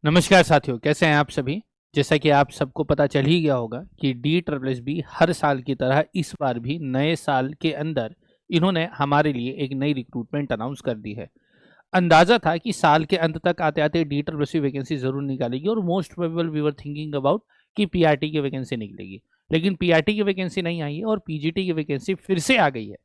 नमस्कार साथियों, कैसे हैं आप सभी। जैसा कि आप सबको पता चल ही गया होगा कि DSSB हर साल की तरह इस बार भी नए साल के अंदर इन्होंने हमारे लिए एक नई रिक्रूटमेंट अनाउंस कर दी है। अंदाजा था कि साल के अंत तक आते आते DSSB वैकेंसी जरूर निकालेगी और most probable we were thinking about कि PRT की वैकेंसी निकलेगी, लेकिन PRT की वैकेंसी नहीं आई है और PGT की वैकेंसी फिर से आ गई है।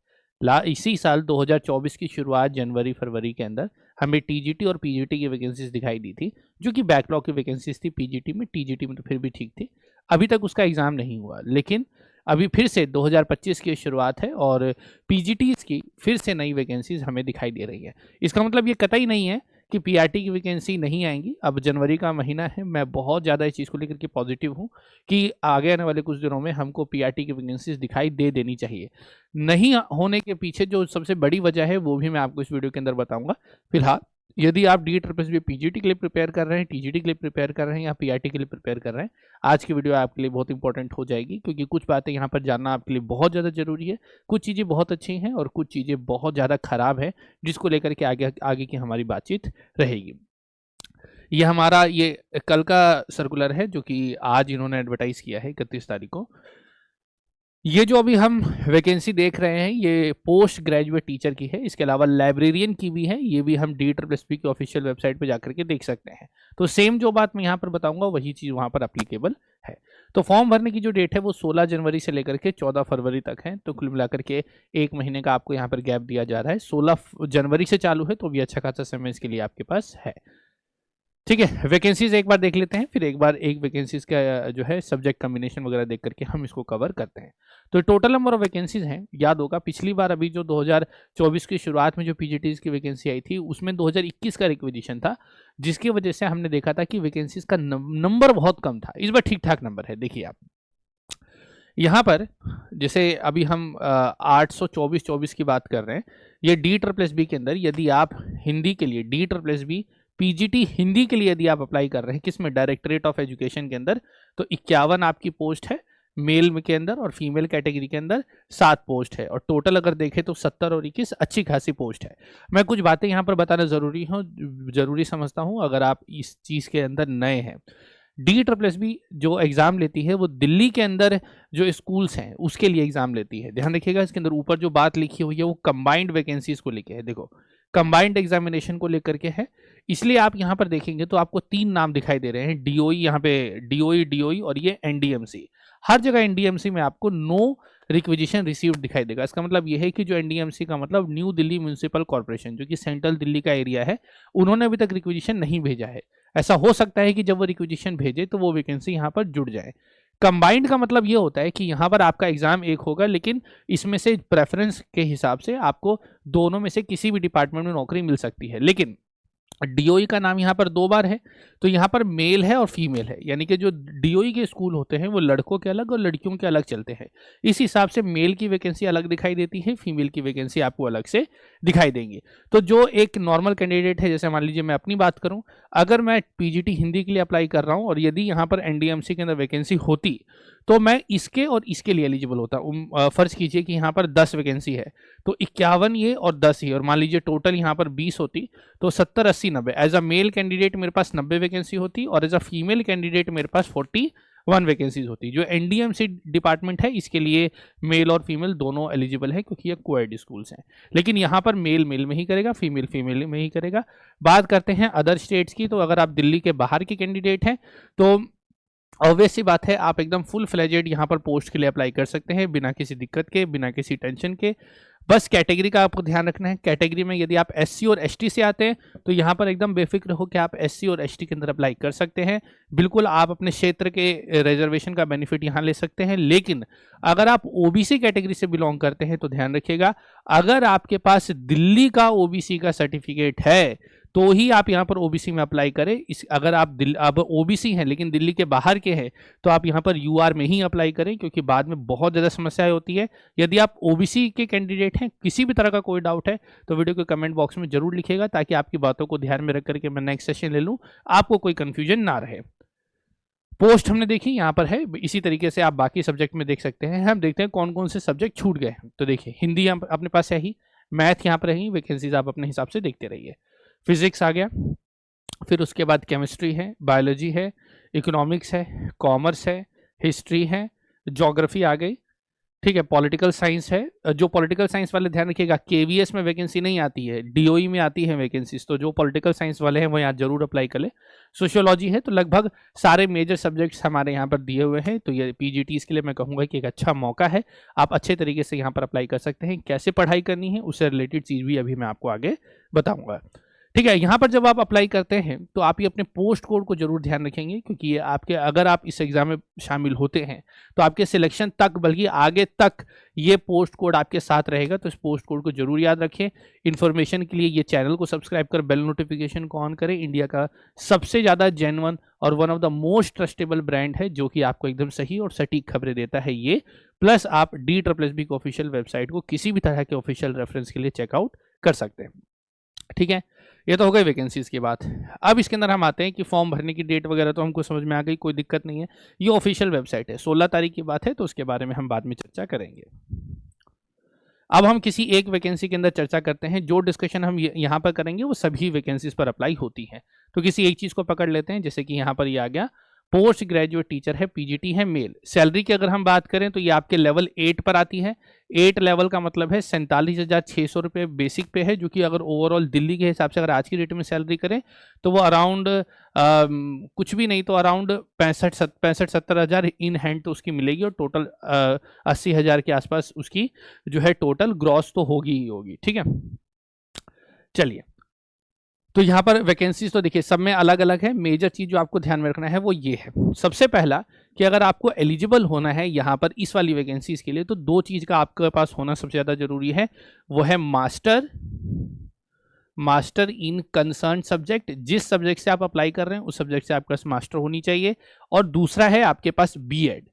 इसी साल 2024 की शुरुआत जनवरी फरवरी के अंदर हमें TGT और PGT की वैकेंसीज दिखाई दी थी, जो कि बैकलॉग की वैकेंसीज थी PGT में। TGT में तो फिर भी ठीक थी, अभी तक उसका एग्जाम नहीं हुआ, लेकिन अभी फिर से 2025 की शुरुआत है और PGTs की फिर से नई वैकेंसीज हमें दिखाई दे रही है। इसका मतलब ये कतई नहीं है कि PRT की वैकेंसी नहीं आएंगी। अब जनवरी का महीना है, मैं बहुत ज़्यादा इस चीज़ को लेकर के पॉजिटिव हूँ कि आगे आने वाले कुछ दिनों में हमको PRT की वैकेंसीज दिखाई दे देनी चाहिए। नहीं होने के पीछे जो सबसे बड़ी वजह है वो भी मैं आपको इस वीडियो के अंदर बताऊंगा। फिलहाल यदि आप DSSB PGT के लिए प्रिपेयर कर रहे हैं, TGT के लिए प्रिपेयर कर रहे हैं या PRT के लिए प्रिपेयर कर रहे हैं, आज की वीडियो आपके लिए बहुत इंपॉर्टेंट हो जाएगी, क्योंकि कुछ बातें यहाँ पर जानना आपके लिए बहुत ज़्यादा जरूरी है। कुछ चीज़ें बहुत अच्छी हैं और कुछ चीज़ें बहुत ज़्यादा खराब है, जिसको लेकर के आगे आगे की हमारी बातचीत रहेगी। ये हमारा ये कल का सर्कुलर है जो कि आज इन्होंने एडवर्टाइज किया है 31 तारीख को। ये जो अभी हम वैकेंसी देख रहे हैं ये पोस्ट ग्रेजुएट टीचर की है, इसके अलावा लाइब्रेरियन की भी है। ये भी हम DSSB की ऑफिशियल वेबसाइट पे जाकर के देख सकते हैं। तो सेम जो बात मैं यहाँ पर बताऊंगा वही चीज़ वहाँ पर अप्लीकेबल है। तो फॉर्म भरने की जो डेट है वो 16 जनवरी से लेकर के 14 फरवरी तक है। तो कुल मिलाकर के एक महीने का आपको यहाँ पर गैप दिया जा रहा है। 16 जनवरी से चालू है, तो भी अच्छा खासा समय इसके लिए आपके पास है। ठीक है, वैकेंसीज एक बार देख लेते हैं, फिर एक बार एक वैकेंसीज का जो है सब्जेक्ट कम्बिनेशन वगैरह देख करके हम इसको कवर करते हैं। तो टोटल नंबर ऑफ वैकेंसीज हैं, याद होगा पिछली बार अभी जो 2024 की शुरुआत में जो PGTs की वैकेंसी आई थी उसमें 2021 का रिक्वेजिशन था, जिसकी वजह से हमने देखा था कि वैकेंसीज का नंबर बहुत कम था। इस बार ठीक ठाक नंबर है। देखिए आप यहाँ पर, जैसे अभी हम 824 की बात कर रहे हैं, ये DSSB के अंदर यदि आप हिंदी के लिए DSSB PGT हिंदी के लिए यदि आप अप्लाई कर रहे हैं, किसमें, डायरेक्टरेट ऑफ एजुकेशन के अंदर, तो 51 आपकी पोस्ट है मेल में के अंदर, और फीमेल कैटेगरी के अंदर 7 पोस्ट है, और टोटल अगर देखें तो 70 और 21 अच्छी खासी पोस्ट है। मैं कुछ बातें यहाँ पर बताना जरूरी समझता हूँ अगर आप इस चीज़ के अंदर नए हैं। DSSB जो एग्ज़ाम लेती है वो दिल्ली के अंदर जो स्कूल्स हैं उसके लिए एग्ज़ाम लेती है। ध्यान रखिएगा, इसके अंदर ऊपर जो बात लिखी हुई है वो कंबाइंड वैकेंसीज को लेके है। देखो, कंबाइंड एग्जामिनेशन को लेकर के है, इसलिए आप यहाँ पर देखेंगे तो आपको 3 नाम दिखाई दे रहे हैं। DOE, यहाँ पे DOE और ये NDMC। हर जगह NDMC में आपको नो रिक्वेजिशन रिसीव्ड दिखाई देगा। इसका मतलब ये है कि जो NDMC का मतलब न्यू दिल्ली म्यूनिसिपल कॉर्पोरेशन, जो कि सेंट्रल दिल्ली का एरिया है, उन्होंने अभी तक रिक्वेजिशन नहीं भेजा है। ऐसा हो सकता है कि जब वो रिक्वेजिशन भेजे तो वो वैकेंसी यहाँ पर जुड़ जाए। कंबाइंड का मतलब ये होता है कि यहाँ पर आपका एग्जाम एक होगा, लेकिन इसमें से प्रेफरेंस के हिसाब से आपको दोनों में से किसी भी डिपार्टमेंट में नौकरी मिल सकती है। लेकिन DOE का नाम यहाँ पर 2 बार है, तो यहाँ पर मेल है और फीमेल है, यानी कि जो DOE के स्कूल होते हैं वो लड़कों के अलग और लड़कियों के अलग चलते हैं। इस हिसाब से मेल की वैकेंसी अलग दिखाई देती है, फीमेल की वैकेंसी आपको अलग से दिखाई देंगी। तो जो एक नॉर्मल कैंडिडेट है, जैसे मान लीजिए मैं अपनी बात करूँ, अगर मैं PGT हिंदी के लिए अप्लाई कर रहा हूँ और यदि यहाँ पर NDMC के अंदर वैकेंसी होती तो मैं इसके और इसके लिए एलिजिबल होता। फर्ज कीजिए कि यहाँ पर 10 वैकेंसी है, तो 51 ये और 10 ये, और मान लीजिए टोटल यहाँ पर 20 होती, तो 70 80 90। एज अ मेल कैंडिडेट मेरे पास 90 वैकेंसी होती और एज अ फीमेल कैंडिडेट मेरे पास 41 वैकेंसीज होती। जो NDMC डिपार्टमेंट है इसके लिए मेल और फीमेल दोनों एलिजिबल है, क्योंकि ये कोएड स्कूल्स हैं। लेकिन यहाँ पर मेल मेल में ही करेगा, फीमेल फीमेल में ही करेगा। बात करते हैं अदर स्टेट्स की, तो अगर आप दिल्ली के बाहर के कैंडिडेट हैं तो ऑब्वियस सी बात है आप एकदम फुल फ्लेजेड यहाँ पर पोस्ट के लिए अप्लाई कर सकते हैं, बिना किसी दिक्कत के, बिना किसी टेंशन के। बस कैटेगरी का आपको ध्यान रखना है। कैटेगरी में यदि आप SC और ST से आते हैं तो यहाँ पर एकदम बेफिक्र हो कि आप SC और ST के अंदर अप्लाई कर सकते हैं। बिल्कुल आप अपने क्षेत्र के रिजर्वेशन का बेनिफिट यहाँ ले सकते हैं। लेकिन अगर आप OBC कैटेगरी से बिलोंग करते हैं तो ध्यान रखिएगा, अगर आपके पास दिल्ली का OBC का सर्टिफिकेट है तो ही आप यहाँ पर OBC में अप्लाई करें। अगर आप OBC हैं लेकिन दिल्ली के बाहर के हैं तो आप यहाँ पर UR में ही अप्लाई करें, क्योंकि बाद में बहुत ज़्यादा समस्याएं होती है। यदि आप OBC के कैंडिडेट हैं, किसी भी तरह का कोई डाउट है तो वीडियो के कमेंट बॉक्स में जरूर लिखिएगा, ताकि आपकी बातों को ध्यान में रख करके मैं नेक्स्ट सेशन ले लूँ, आपको कोई कन्फ्यूजन ना रहे। पोस्ट हमने देखी यहाँ पर है, इसी तरीके से आप बाकी सब्जेक्ट में देख सकते हैं। हम देखते हैं कौन कौन से सब्जेक्ट छूट गए हैं। तो देखिए, हिंदी अपने पास है ही, मैथ यहाँ पर है ही, वैकेंसीज आप अपने हिसाब से देखते रहिए। फिजिक्स आ गया, फिर उसके बाद केमिस्ट्री है, बायोलॉजी है, इकोनॉमिक्स है, कॉमर्स है, हिस्ट्री है, ज्योग्राफी आ गई, ठीक है, पॉलिटिकल साइंस है। जो पॉलिटिकल साइंस वाले ध्यान रखिएगा, केवीएस में वैकेंसी नहीं आती है, डीओई में आती है वैकेंसीज, तो जो पॉलिटिकल साइंस वाले हैं वो यहाँ जरूर अप्लाई कर ले। सोशियोलॉजी है, तो लगभग सारे मेजर सब्जेक्ट्स हमारे यहाँ पर दिए हुए हैं, तो ये पीजीटी के लिए मैं कहूँगा कि एक अच्छा मौका है, आप अच्छे तरीके से यहाँ पर अप्लाई कर सकते हैं। कैसे पढ़ाई करनी है उससे रिलेटेड चीज़ भी अभी मैं आपको आगे बताऊँगा। ठीक है, यहाँ पर जब आप अप्लाई करते हैं तो आप ये अपने पोस्ट कोड को जरूर ध्यान रखेंगे, क्योंकि ये आपके, अगर आप इस एग्जाम में शामिल होते हैं तो आपके सिलेक्शन तक, बल्कि आगे तक ये पोस्ट कोड आपके साथ रहेगा, तो इस पोस्ट कोड को जरूर याद रखें। इन्फॉर्मेशन के लिए ये चैनल को सब्सक्राइब कर बेल नोटिफिकेशन को ऑन करें। इंडिया का सबसे ज़्यादा जेन्युइन और one of the most trustable brand है, जो कि आपको एकदम सही और सटीक खबरें देता है ये। प्लस आप DSSB की ऑफिशियल वेबसाइट को किसी भी तरह के ऑफिशियल रेफरेंस के लिए चेकआउट कर सकते हैं। ठीक है, ये तो हो गई वैकेंसीज की बात। अब इसके अंदर हम आते हैं कि फॉर्म भरने की डेट वगैरह तो हमको समझ में आ गई, कोई दिक्कत नहीं है। ये ऑफिशियल वेबसाइट है, 16 तारीख की बात है, तो उसके बारे में हम बाद में चर्चा करेंगे। अब हम किसी एक वैकेंसी के अंदर चर्चा करते हैं। जो डिस्कशन हम यहाँ पर करेंगे वो सभी वैकेंसीज पर अप्लाई होती है, तो किसी एक चीज़ को पकड़ लेते हैं। जैसे कि यहाँ पर ये आ गया, पोस्ट ग्रेजुएट टीचर है, पीजीटी है, मेल। सैलरी की अगर हम बात करें तो ये आपके लेवल 8 पर आती है। 8 लेवल का मतलब है 47,600 रुपये बेसिक पे है, जो कि अगर ओवरऑल दिल्ली के हिसाब से अगर आज की डेट में सैलरी करें तो वो अराउंड कुछ भी नहीं तो अराउंड 65-70 हज़ार इन हैंड तो उसकी मिलेगी, और टोटल 80,000 के आसपास उसकी जो है टोटल ग्रॉस तो होगी ही होगी। ठीक है, चलिए, तो यहाँ पर वैकेंसीज तो देखिए सब में अलग अलग है। मेजर चीज जो आपको ध्यान में रखना है वो ये है, सबसे पहला कि अगर आपको एलिजिबल होना है यहाँ पर इस वाली वैकेंसीज के लिए, तो दो चीज का आपके पास होना सबसे ज्यादा जरूरी है। वो है मास्टर इन कंसर्न सब्जेक्ट, जिस सब्जेक्ट से आप अप्लाई कर रहे हैं उस सब्जेक्ट से आपके पास मास्टर होनी चाहिए। और दूसरा है आपके पास बीएड।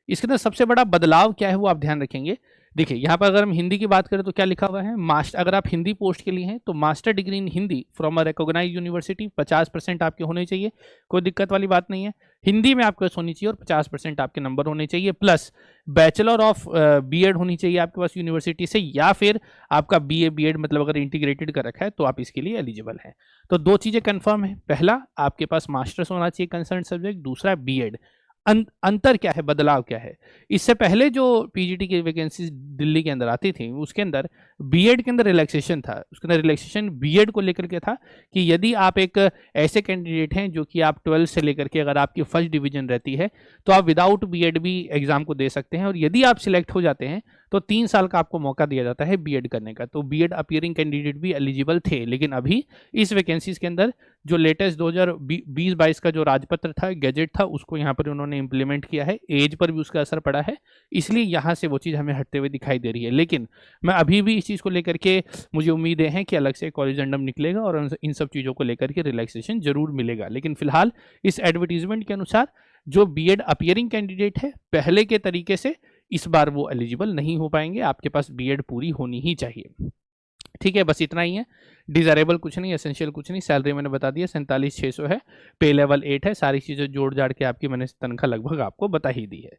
इसके अंदर सबसे बड़ा बदलाव क्या है वो आप ध्यान रखेंगे। देखिए यहाँ पर अगर हम हिंदी की बात करें तो क्या लिखा हुआ है, मास्टर, अगर आप हिंदी पोस्ट के लिए हैं तो master degree in Hindi from a recognised university 50% आपके होने चाहिए, कोई दिक्कत वाली बात नहीं है। हिंदी में आपके पास होनी चाहिए और 50% आपके नंबर होने चाहिए। प्लस बैचलर ऑफ बीएड होनी चाहिए आपके पास यूनिवर्सिटी से, या फिर आपका बीए बीएड मतलब अगर इंटीग्रेटेड कर रखा है तो आप इसके लिए एलिजिबल हैं। तो दो चीज़ें कंफर्म है, पहला आपके पास मास्टर्स होना चाहिए कंसर्न सब्जेक्ट, दूसरा बीएड। अंतर क्या है, बदलाव क्या है? इससे पहले जो पीजीटी की वैकेंसी दिल्ली के अंदर आती थी उसके अंदर बीएड के अंदर रिलैक्सेशन था। उसके अंदर रिलैक्सेशन बीएड को लेकर के था कि यदि आप एक ऐसे कैंडिडेट हैं जो कि आप 12 से लेकर के अगर आपकी फर्स्ट डिवीजन रहती है तो आप विदाउट बीएड भी एग्जाम को दे सकते हैं, और यदि आप सिलेक्ट हो जाते हैं तो 3 साल का आपको मौका दिया जाता है बीएड करने का। तो बीएड अपीयरिंग कैंडिडेट भी एलिजिबल थे, लेकिन अभी इस वैकेंसीज के अंदर जो लेटेस्ट 2020-22 का जो राजपत्र था, गैजेट था, उसको यहाँ पर उन्होंने इंप्लीमेंट किया है। एज पर भी उसका असर पड़ा है, इसलिए यहाँ से वो चीज़ हमें हटते हुए दिखाई दे रही है। लेकिन मैं अभी भी इस चीज़ को लेकर के मुझे उम्मीदें हैं कि अलग से कॉरिजेंडम निकलेगा और इन सब चीज़ों को लेकर के रिलैक्सेशन जरूर मिलेगा। लेकिन फिलहाल इस एडवर्टीजमेंट के अनुसार जो बीएड अपीयरिंग कैंडिडेट है पहले के तरीके से इस बार वो एलिजिबल नहीं हो पाएंगे, आपके पास बीएड पूरी होनी ही चाहिए। ठीक है, बस इतना ही है। डिजायरेबल कुछ नहीं, एसेंशियल कुछ नहीं। सैलरी मैंने बता दिया 47,600 है, पे लेवल 8 है, सारी चीज़ें जोड़ जाड़ के आपकी मैंने तनख्वाह लगभग आपको बता ही दी है।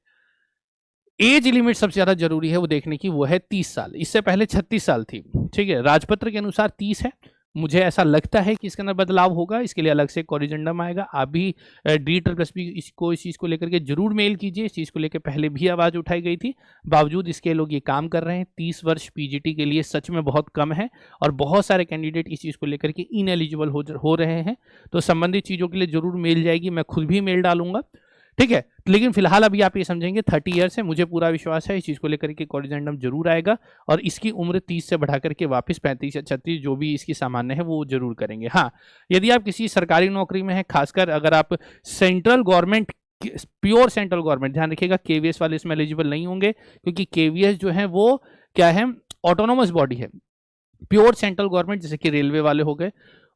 एज लिमिट सबसे ज़्यादा जरूरी है वो देखने की, वो है 30 साल। इससे पहले 36 साल थी। ठीक है, राजपत्र के अनुसार 30 है। मुझे ऐसा लगता है कि इसके अंदर बदलाव होगा, इसके लिए अलग से कॉरिजेंडम आएगा। आप भी DSSB इसको इस चीज़ को लेकर के जरूर मेल कीजिए। इस चीज़ को लेकर पहले भी आवाज़ उठाई गई थी, बावजूद इसके लोग ये काम कर रहे हैं। 30 वर्ष पीजीटी के लिए सच में बहुत कम है, और बहुत सारे कैंडिडेट इस चीज़ को लेकर के इनएलिजिबल हो रहे हैं। तो संबंधित चीज़ों के लिए जरूर मेल जाएगी, मैं खुद भी मेल डालूंगा। ठीक है, लेकिन फिलहाल अभी आप ये समझेंगे 30 ईयर्स है। मुझे पूरा विश्वास है इस चीज़ को लेकर के कॉरिजेंडम जरूर आएगा, और इसकी उम्र 30 से बढ़ा करके वापस 35 या 36 जो भी इसकी सामान्य है वो जरूर करेंगे। हाँ, यदि आप किसी सरकारी नौकरी में हैं, खासकर अगर आप central government, pure central government, ध्यान रखिएगा केवीएस वाले इसमें एलिजिबल नहीं होंगे, क्योंकि केवीएस जो है वो क्या है, ऑटोनोमस बॉडी है। प्योर सेंट्रल गवर्नमेंट जैसे कि रेलवे वाले हो गए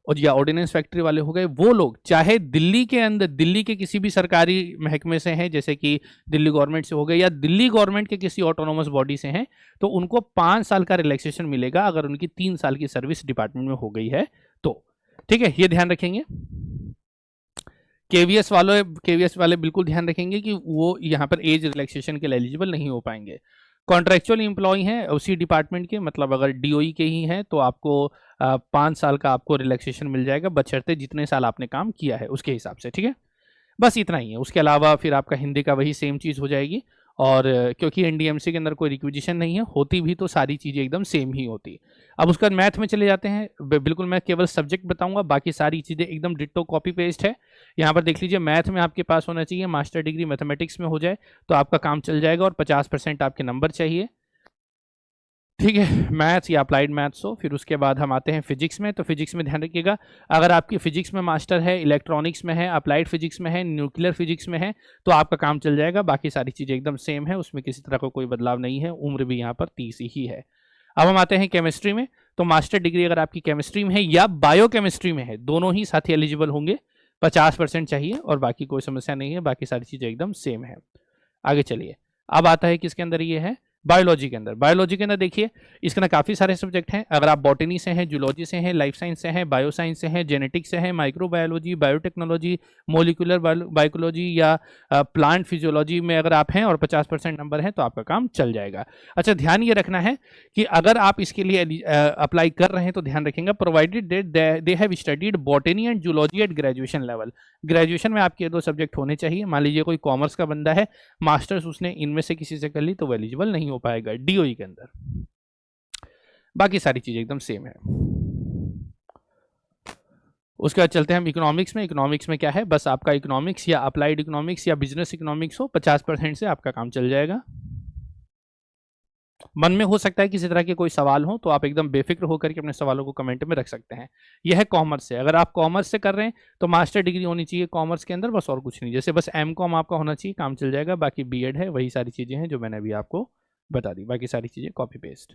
और या ऑर्डिनेंस फैक्ट्री वाले हो गए, वो लोग चाहे दिल्ली के अंदर, दिल्ली के किसी भी सरकारी महकमे से हैं, जैसे कि दिल्ली गवर्नमेंट से हो गए या दिल्ली गवर्नमेंट के किसी ऑटोनोमस बॉडी से हैं, तो उनको 5 साल का रिलैक्सेशन मिलेगा अगर उनकी 3 साल की सर्विस डिपार्टमेंट में हो गई है तो। ठीक है, ये ध्यान रखेंगे। केवीएस वाले बिल्कुल ध्यान रखेंगे कि वो यहाँ पर एज रिलैक्सेशन के लिए एलिजिबल नहीं हो पाएंगे। कॉन्ट्रेक्चुअल एम्प्लॉय हैं उसी डिपार्टमेंट के, मतलब अगर डीओई के ही हैं तो आपको 5 साल का आपको रिलैक्सेशन मिल जाएगा, बशर्ते जितने साल आपने काम किया है उसके हिसाब से, ठीक है। बस इतना ही है, उसके अलावा फिर आपका हिंदी का वही सेम चीज़ हो जाएगी। और क्योंकि एनडीएमसी के अंदर कोई रिक्विजिशन नहीं है, होती भी तो सारी चीज़ें एकदम सेम ही होती। अब उसका मैथ में चले जाते हैं, बिल्कुल मैं केवल सब्जेक्ट बताऊंगा, बाकी सारी चीज़ें एकदम डिट्टो कॉपी पेस्ट है। यहाँ पर देख लीजिए, मैथ में आपके पास होना चाहिए मास्टर डिग्री मैथमेटिक्स में हो जाए तो आपका काम चल जाएगा, और 50% आपके नंबर चाहिए, ठीक है, मैथ्स या अप्लाइड मैथ्स हो। फिर उसके बाद हम आते हैं फिजिक्स में, तो फिजिक्स में ध्यान रखिएगा, अगर आपकी फिजिक्स में मास्टर है, इलेक्ट्रॉनिक्स में है, अप्लाइड फिजिक्स में है, न्यूक्लियर फिजिक्स में है तो आपका काम चल जाएगा। बाकी सारी चीज़ें एकदम सेम है, उसमें किसी तरह का कोई बदलाव नहीं है, उम्र भी यहाँ पर 30 ही है। अब हम आते हैं केमिस्ट्री में, तो मास्टर डिग्री अगर आपकी केमिस्ट्री में है या बायोकेमिस्ट्री में है, दोनों ही साथी एलिजिबल होंगे। 50% चाहिए और बाकी कोई समस्या नहीं है, बाकी सारी चीज़ें एकदम सेम है। आगे चलिए, अब आता है किसके अंदर, ये है बायोलॉजी के अंदर। बायोलॉजी के अंदर देखिए, इसके अंदर काफ़ी सारे सब्जेक्ट हैं। अगर आप बॉटनी से हैं, जूलॉजी से हैं, लाइफ साइंस से हैं, बायो साइंस से हैं, जेनेटिक्स से हैं, माइक्रोबायोलॉजी, बायोटेक्नोलॉजी, मोलिकुलर बायोलॉजी या प्लांट फिजियोलॉजी में अगर आप हैं और 50% नंबर है तो आपका काम चल जाएगा। अच्छा, ध्यान ये रखना है कि अगर आप इसके लिए अप्लाई कर रहे हैं तो ध्यान रखेंगे, provided they have studied botany and zoology at graduation level. Graduation में आपके 2 सब्जेक्ट होने चाहिए। मान लीजिए कोई कॉमर्स का बंदा है, मास्टर्स उसने इनमें से किसी से कर ली तो वो एलिजिबल नहीं हो पाएगा डीओई के अंदर। बाकी सारी चीजें एकदम सेम है। उसके बाद चलते हैं हम इकोनॉमिक्स में। इकोनॉमिक्स में क्या है, बस आपका इकोनॉमिक्स या अप्लाइड इकोनॉमिक्स या बिजनेस इकोनॉमिक्स हो, 50% से आपका काम चल जाएगा। मन में हो सकता है किसी तरह के कोई सवाल हो तो आप एकदम बेफिक्र होकर के अपने सवालों को कमेंट में रख सकते हैं। यह है कॉमर्स से, अगर आप कॉमर्स से कर रहे हैं तो मास्टर डिग्री होनी चाहिए कॉमर्स के अंदर, बस और कुछ नहीं। जैसे बस एमकॉम आपका होना चाहिए, काम चल जाएगा। बाकी बीएड है, वही सारी चीज़ें हैं जो मैंने अभी आपको बता दी, बाकी सारी चीज़ें कॉपी पेस्ट।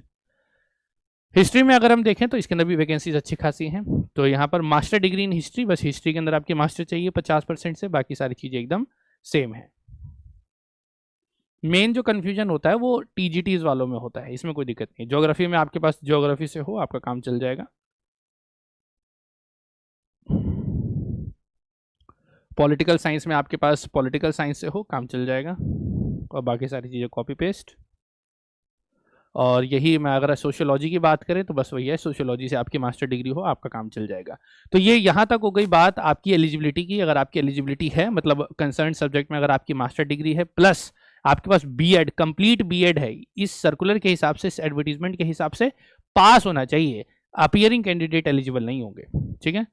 हिस्ट्री में अगर हम देखें तो इसके अंदर भी वैकेंसीज अच्छी खासी हैं। तो यहाँ पर मास्टर डिग्री इन हिस्ट्री, बस हिस्ट्री के अंदर आपकी मास्टर चाहिए 50% से, बाकी सारी चीज़ें एकदम सेम है। मेन जो कन्फ्यूजन होता है वो टीजीटीज वालों में होता है, इसमें कोई दिक्कत नहीं। ज्योग्राफी में आपके पास ज्योग्राफी से हो, आपका काम चल जाएगा। पॉलिटिकल साइंस में आपके पास पॉलिटिकल साइंस से हो, काम चल जाएगा। और बाकी सारी चीज़ें कॉपी पेस्ट। और यही मैं अगर सोशियोलॉजी की बात करें तो बस वही है, सोशियोलॉजी से आपकी मास्टर डिग्री हो, आपका काम चल जाएगा। तो ये यहाँ तक हो गई बात आपकी एलिजिबिलिटी की। अगर आपकी एलिजिबिलिटी है, मतलब कंसर्न सब्जेक्ट में अगर आपकी मास्टर डिग्री है प्लस आपके पास बीएड, कंप्लीट बीएड है, इस सर्कुलर के हिसाब से, इस एडवर्टीजमेंट के हिसाब से पास होना चाहिए। अपीयरिंग कैंडिडेट एलिजिबल नहीं होंगे, ठीक है।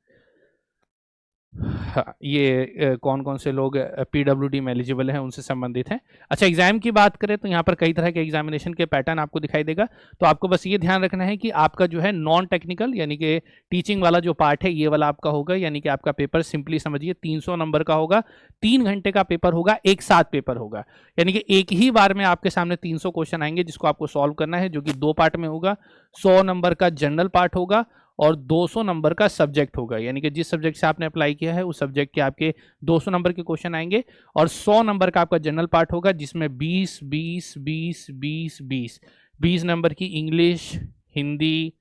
हाँ, ये कौन कौन से लोग पीडब्ल्यूडी में एलिजिबल हैं उनसे संबंधित हैं। अच्छा, एग्जाम की बात करें तो यहाँ पर कई तरह के एग्जामिनेशन के पैटर्न आपको दिखाई देगा। तो आपको बस ये ध्यान रखना है कि आपका जो है नॉन टेक्निकल यानी कि टीचिंग वाला जो पार्ट है, ये वाला आपका होगा। यानी कि आपका पेपर सिंपली समझिए 300 नंबर का होगा, 3 घंटे का पेपर होगा, एक साथ पेपर होगा। यानी कि एक ही बार में आपके सामने 300 क्वेश्चन आएंगे जिसको आपको सॉल्व करना है, जो कि 2 पार्ट में होगा। 100 नंबर का जनरल पार्ट होगा और 200 नंबर का सब्जेक्ट होगा। यानी कि जिस सब्जेक्ट से आपने अप्लाई किया है उस सब्जेक्ट के आपके 200 नंबर के क्वेश्चन आएंगे, और 100 नंबर का आपका जनरल पार्ट होगा जिसमें 20 20 20 20 20 20 नंबर की इंग्लिश, हिंदी,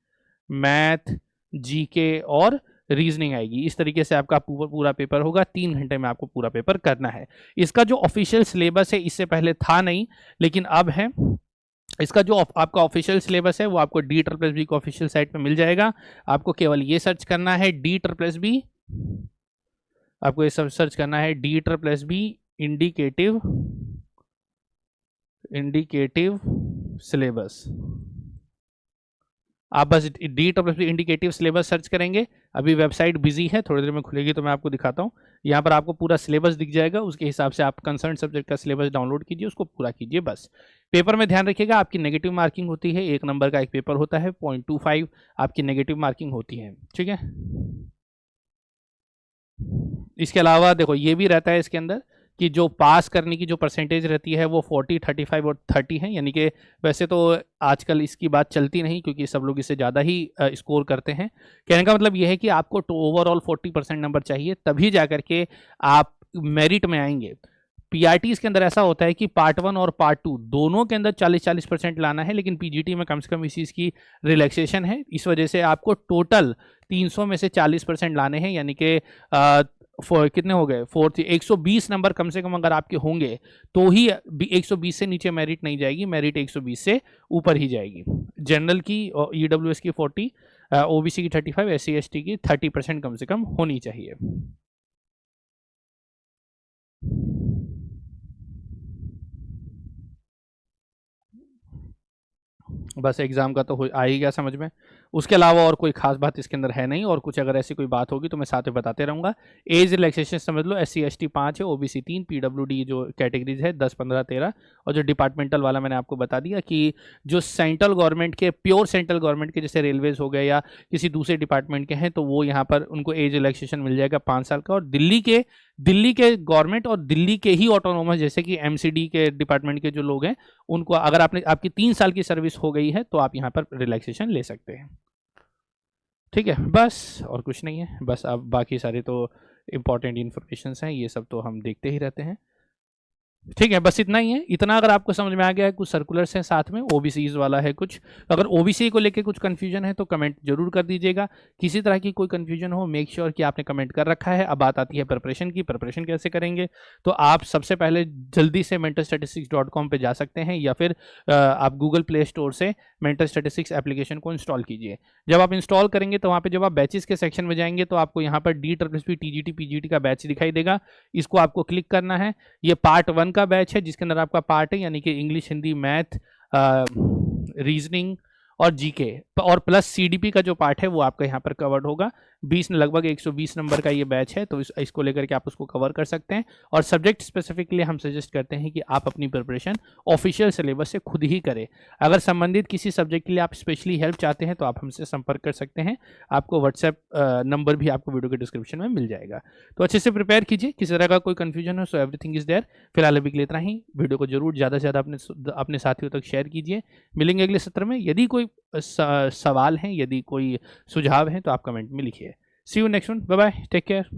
मैथ, जीके और रीजनिंग आएगी। इस तरीके से आपका पूरा पेपर होगा। 3 घंटे में आपको पूरा पेपर करना है। इसका जो ऑफिशियल सिलेबस है, इससे पहले था नहीं लेकिन अब है। इसका जो आपका ऑफिशियल सिलेबस है वो आपको D+B को ऑफिशियल साइट पे मिल जाएगा। आपको केवल ये सर्च करना है D+B, आपको ये सब सर्च करना है D+B इंडिकेटिव सिलेबस। आप बस D+B इंडिकेटिव सिलेबस सर्च करेंगे। अभी वेबसाइट बिजी है, थोड़ी देर में खुलेगी तो मैं आपको दिखाता हूँ। यहाँ पर आपको पूरा सिलेबस दिख जाएगा, उसके हिसाब से आप कंसर्न सब्जेक्ट का सिलेबस डाउनलोड कीजिए, उसको पूरा कीजिए बस। पेपर में ध्यान रखिएगा, आपकी नेगेटिव मार्किंग होती है, 1 नंबर का एक पेपर होता है, 0.25 आपकी नेगेटिव मार्किंग होती है, ठीक है। इसके अलावा देखो ये भी रहता है इसके अंदर कि जो पास करने की जो परसेंटेज रहती है वो 40, 35 और 30 है। यानी कि वैसे तो आजकल इसकी बात चलती नहीं क्योंकि सब लोग इससे ज़्यादा ही स्कोर करते हैं। कहने का मतलब ये है कि आपको ओवरऑल 40% नंबर चाहिए, तभी जा कर के आप मेरिट में आएंगे। पीआरटीज के अंदर ऐसा होता है कि पार्ट 1 और पार्ट 2 दोनों के अंदर 40% लाना है, लेकिन पीजीटी में कम से कम इस चीज़ की रिलैक्सेशन है। इस वजह से आपको टोटल 300 में से 40% लाने हैं, यानी कि कितने हो गए 4 120 नंबर कम से कम अगर आपके होंगे तो ही 120 से नीचे मेरिट नहीं जाएगी, मेरिट 120 से ऊपर ही जाएगी। जनरल की ईडब्ल्यूएस की 40, ओबीसी की 35, एससी एसटी की 30% कम से कम होनी चाहिए। बस एग्जाम का तो आ ही गया समझ में। उसके अलावा और कोई खास बात इसके अंदर है नहीं, और कुछ अगर ऐसी कोई बात होगी तो मैं साथ में बताते रहूँगा। एज रिलैक्सेशन समझ लो, SC ST 5 है, OBC 3, PWD जो कैटेगरीज है 10 15 13, और जो डिपार्टमेंटल वाला मैंने आपको बता दिया कि जो सेंट्रल गवर्नमेंट के, प्योर सेंट्रल गवर्नमेंट के जैसे रेलवेज हो गए या किसी दूसरे डिपार्टमेंट के हैं तो वो यहाँ पर उनको एज रिलैक्सेशन मिल जाएगा 5 साल का। और दिल्ली के गवर्नमेंट और दिल्ली के ही ऑटोनोमस जैसे कि MCD के डिपार्टमेंट के जो लोग हैं उनको अगर आपकी 3 साल की सर्विस हो गई है तो आप यहाँ पर रिलैक्सेशन ले सकते हैं। ठीक है, बस और कुछ नहीं है। बस अब बाकी सारे तो इम्पॉर्टेंट इन्फॉर्मेशन हैं, ये सब तो हम देखते ही रहते हैं। ठीक है, बस इतना ही है। इतना अगर आपको समझ में आ गया है, कुछ सर्कुलर्स हैं साथ में, ओबीसीज वाला है कुछ। अगर ओबीसी को लेके कुछ कंफ्यूजन है तो कमेंट जरूर कर दीजिएगा। किसी तरह की कोई कंफ्यूजन हो मेक श्योर कि आपने कमेंट कर रखा है। अब बात आती है प्रिपरेशन की, प्रिपरेशन कैसे करेंगे। तो आप सबसे पहले जल्दी से mentalstatistics.com पे जा सकते हैं, या फिर आप गूगल प्ले स्टोर से मेंटल स्टैटिस्टिक्स एप्लीकेशन को इंस्टॉल कीजिए। जब आप इंस्टॉल करेंगे तो वहाँ पे जब आप बैचेस के सेक्शन में जाएंगे तो आपको यहाँ पर DSSP TGT PGT का बैच दिखाई देगा। इसको आपको क्लिक करना है। ये पार्ट 1 का बैच है जिसके अंदर आपका पार्ट है यानी कि इंग्लिश, हिंदी, मैथ, रीजनिंग और जीके और प्लस CDP का जो पार्ट है वो आपका यहाँ पर कवर्ड होगा। 20 लगभग 120 नंबर का ये बैच है, तो इसको लेकर के आप उसको कवर कर सकते हैं। और सब्जेक्ट स्पेसिफिकली हम सजेस्ट करते हैं कि आप अपनी प्रिपरेशन ऑफिशियल सिलेबस से खुद ही करें। अगर संबंधित किसी सब्जेक्ट के लिए आप स्पेशली हेल्प चाहते हैं तो आप हमसे संपर्क कर सकते हैं। आपको व्हाट्सएप नंबर भी आपको वीडियो के डिस्क्रिप्शन में मिल जाएगा। तो अच्छे से प्रिपेयर कीजिए, किसी तरह का कोई कन्फ्यूजन हो सो एवरीथिंग इज देयर। फिलहाल अभी के लिए इतना ही। वीडियो को जरूर ज़्यादा से ज़्यादा अपने साथियों तक शेयर कीजिए। मिलेंगे अगले सत्र में। यदि कोई सवाल हैं, यदि कोई सुझाव हैं तो आप कमेंट में लिखिए। See you next one, bye bye, take care.